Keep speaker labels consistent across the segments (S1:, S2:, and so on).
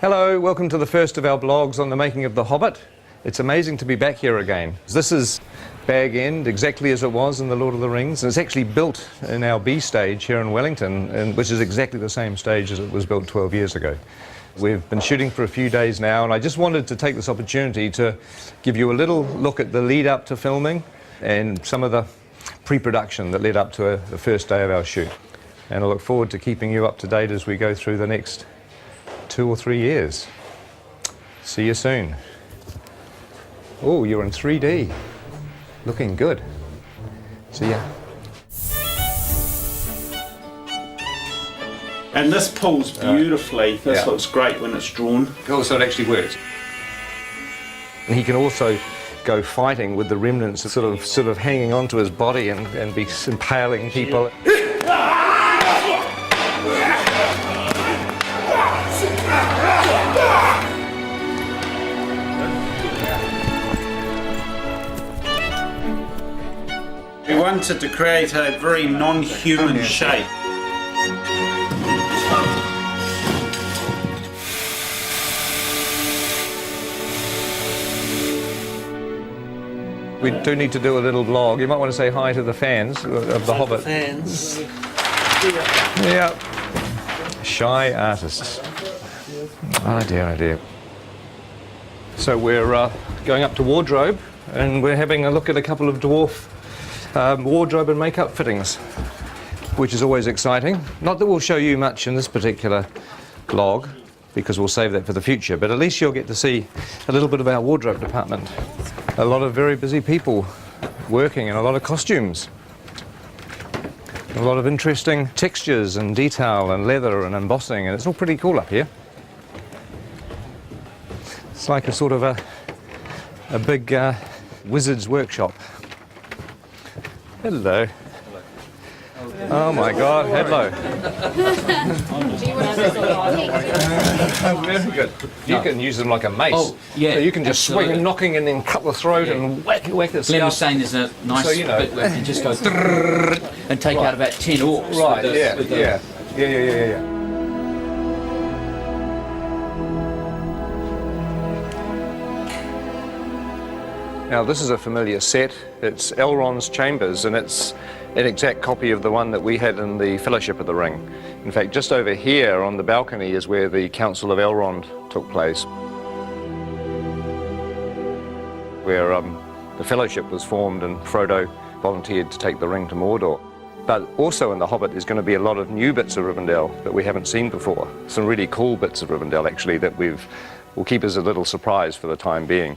S1: Hello, welcome to the first of our blogs on the making of The Hobbit. It's amazing to be back here again. This is Bag End, exactly as it was in The Lord of the Rings, and it's actually built in our B stage here in Wellington, which is exactly the same stage as it was built 12 years ago. We've been shooting for a few days now, and I just wanted to take this opportunity to give you a little look at the lead up to filming and some of the pre-production that led up to the first day of our shoot. And I look forward to keeping you up to date as we go through the next 2 or 3 years. See you soon. Oh, you're in 3D. Looking good. See ya.
S2: And this pulls beautifully. This looks great when it's drawn.
S1: Oh, so it actually works. And he can also go fighting with the remnants sort of hanging onto his body and be impaling people.
S2: We wanted to create a very non-human shape.
S1: We do need to do a little vlog. You might want to say hi to the fans of The Hobbit.
S3: Fans.
S1: Yeah. Shy artists. Oh dear, oh dear. So we're going up to wardrobe, and we're having a look at a couple of dwarf wardrobe and makeup fittings, which is always exciting. Not that we'll show you much in this particular vlog, because we'll save that for the future, but at least you'll get to see a little bit of our wardrobe department. A lot of very busy people working, and a lot of costumes. A lot of interesting textures and detail and leather and embossing, and it's all pretty cool up here. It's like a sort of a big wizard's workshop. Hello. Oh my God, hello. Very good. You can use them like a mace.
S3: Oh, yeah.
S1: So you can just
S3: absolutely.
S1: swing knocking and then cut the throat and whack it.
S3: Glenn was saying there's a nice bit where you can just go and take out about 10 orcs.
S1: Right,
S3: with the,
S1: yeah. Now this is a familiar set. It's Elrond's chambers, and it's an exact copy of the one that we had in the Fellowship of the Ring. In fact, just over here on the balcony is where the Council of Elrond took place, where the Fellowship was formed and Frodo volunteered to take the ring to Mordor. But also in The Hobbit is going to be a lot of new bits of Rivendell that we haven't seen before. Some really cool bits of Rivendell, actually, that will keep us a little surprise for the time being.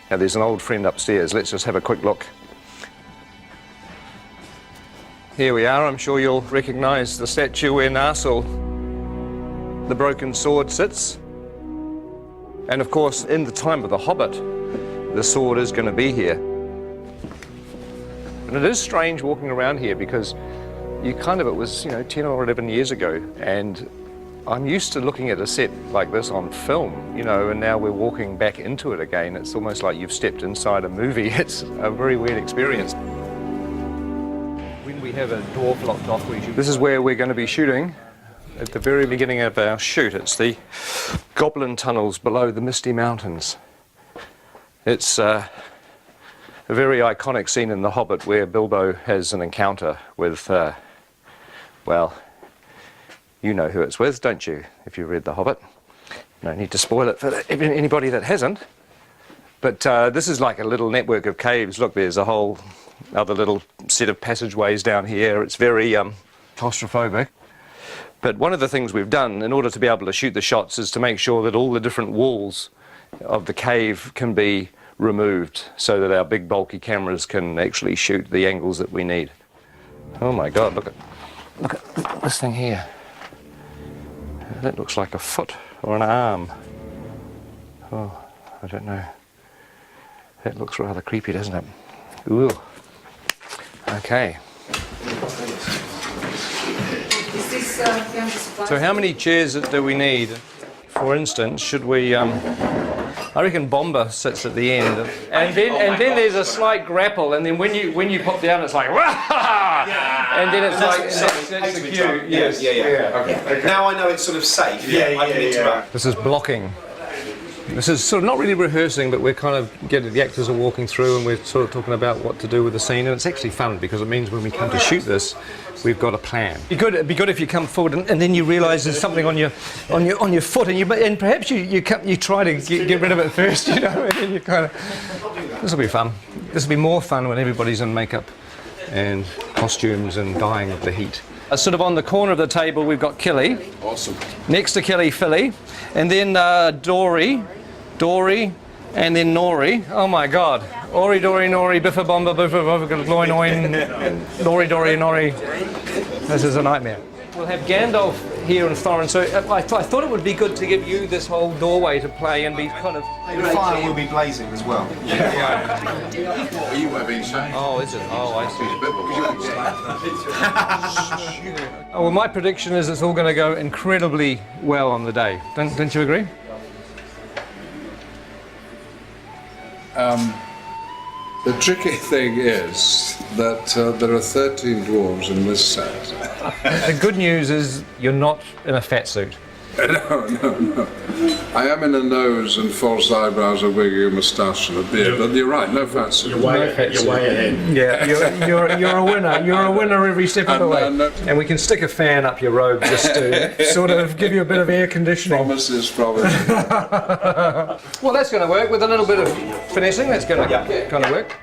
S1: Now there's an old friend upstairs. Let's just have a quick look. Here we are. I'm sure you'll recognise the statue where Narsil, the broken sword, sits. And of course, in the time of The Hobbit, the sword is going to be here. And it is strange walking around here because it was 10 or 11 years ago, and I'm used to looking at a set like this on film, and now we're walking back into it again. It's almost like you've stepped inside a movie. It's a very weird experience. When we have a dwarf locked off, this is where we're going to be shooting at the very beginning of our shoot. It's the Goblin tunnels below the Misty Mountains. It's a very iconic scene in The Hobbit where Bilbo has an encounter with, well, you know who it's with, don't you, if you read The Hobbit? No need to spoil it for anybody that hasn't. But this is like a little network of caves. Look, there's a whole other little set of passageways down here. It's very claustrophobic. But one of the things we've done in order to be able to shoot the shots is to make sure that all the different walls of the cave can be removed so that our big bulky cameras can actually shoot the angles that we need. Oh my God, look at this thing here. That looks like a foot or an arm. Oh, I don't know. That looks rather creepy, doesn't it? Ooh. Okay. So how many chairs do we need? For instance, should we... I I reckon Bomber sits at the end, and then there's a slight grapple, and then when you pop down, it's like and then it's like that's the cue. Yes.
S4: Okay. Now I know it's sort of safe. I can interact.
S1: This is blocking. This is sort of not really rehearsing, but we're kind of the actors are walking through and we're sort of talking about what to do with the scene, and it's actually fun because it means when we come to shoot this, we've got a plan. It'd be good if you come forward and then you realise there's something on your foot, and perhaps you try to get rid of it first, you know, and then you kind of. This will be fun. This will be more fun when everybody's in makeup and costumes and dying of the heat. Sort of on the corner of the table, we've got Killy.
S5: Awesome.
S1: Next to Killy, Philly, and then Dory, and then Nori. Oh my God! Ori, Dory, Nori, Biffa, Bomba, Biffa, Biffa, Gloin, Oin, Nori, Dory, Nori. This is a nightmare. We'll have Gandalf here and Thorin, so I thought it would be good to give you this whole doorway to play and be kind of...
S4: The fire will be blazing as well.
S5: What you were being saying?
S1: Oh, is it? Oh, I see.
S5: A bit more.
S1: Oh, well, my prediction is it's all going to go incredibly well on the day. Don't you agree?
S5: The tricky thing is that there are 13 dwarves in this set.
S1: The good news is you're not in a fat suit.
S5: No. I am in a nose and false eyebrows, a wig, a moustache and a beard, but you're right, no fat suit.
S6: You're way ahead.
S1: Yeah, you're a winner. You're a winner every step of the way. And we can stick a fan up your robe just to sort of give you a bit of air conditioning.
S5: Promises.
S1: Well, that's going to work with a little bit of finessing. That's going to kind of work.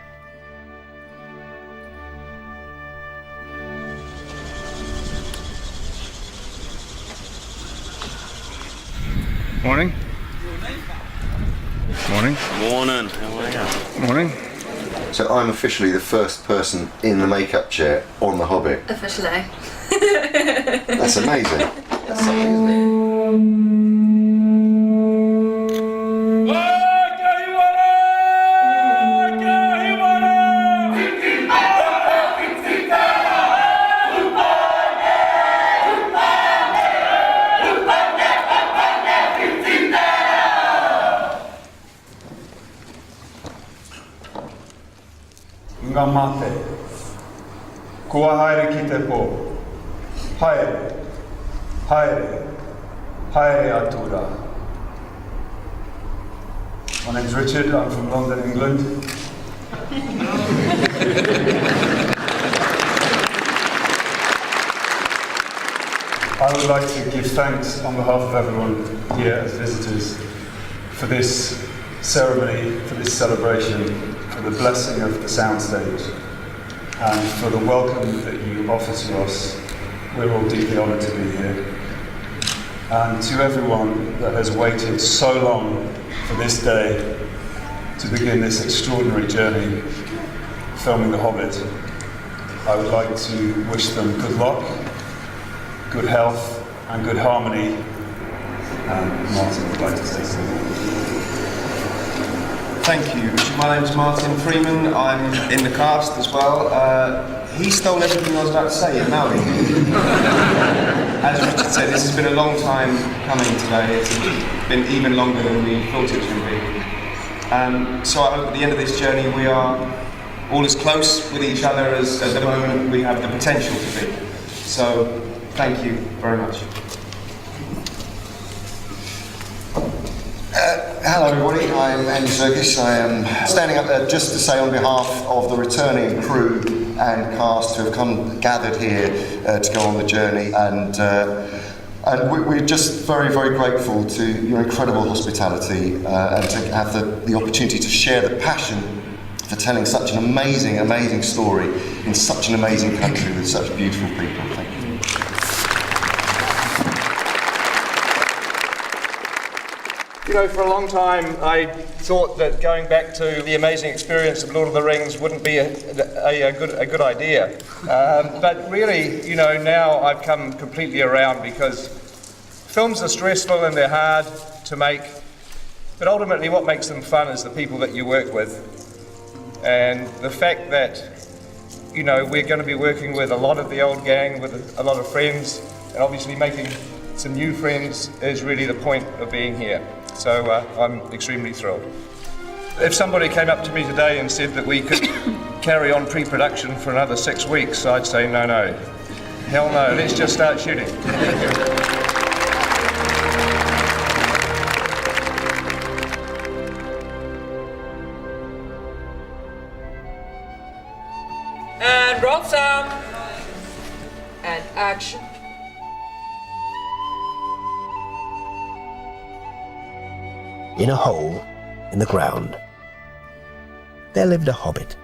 S1: Morning. Morning.
S7: Morning. How are you?
S1: Morning.
S8: So I'm officially the first person in the makeup chair on The Hobbit.
S9: Officially.
S8: That's amazing. That's something, isn't it?
S6: Ngā mate, kua haere ki te pō. Haere, haere, haere atura. My name's Richard, I'm from London, England. I would like to give thanks on behalf of everyone here as visitors for this ceremony, for this celebration, for the blessing of the soundstage, and for the welcome that you offer to us. We're all deeply honoured to be here. And to everyone that has waited so long for this day to begin this extraordinary journey filming The Hobbit, I would like to wish them good luck, good health and good harmony. And Martin would like to say something.
S4: Thank you. My name's Martin Freeman. I'm in the cast as well. He stole everything I was about to say, and now as Richard said, this has been a long time coming today. It's been even longer than we thought it was going to be. So I hope at the end of this journey we are all as close with each other as at the moment we have the potential to be. So thank you very much.
S8: Hello everybody, I'm Andy Serkis. I am standing up there just to say on behalf of the returning crew and cast who have gathered here to go on the journey, and we're just very, very grateful to your incredible hospitality and to have the opportunity to share the passion for telling such an amazing, amazing story in such an amazing country with such beautiful people. Thank you.
S1: You know, for a long time I thought that going back to the amazing experience of Lord of the Rings wouldn't be a good idea. But really, you know, now I've come completely around, because films are stressful and they're hard to make, but ultimately what makes them fun is the people that you work with. And the fact that, you know, we're going to be working with a lot of the old gang, with a lot of friends, and obviously making some new friends is really the point of being here.
S6: So I'm extremely thrilled. If somebody came up to me today and said that we could carry on pre-production for another 6 weeks, I'd say no. Hell no, let's just start shooting.
S9: And roll sound. And action.
S10: In a hole in the ground, there lived a hobbit.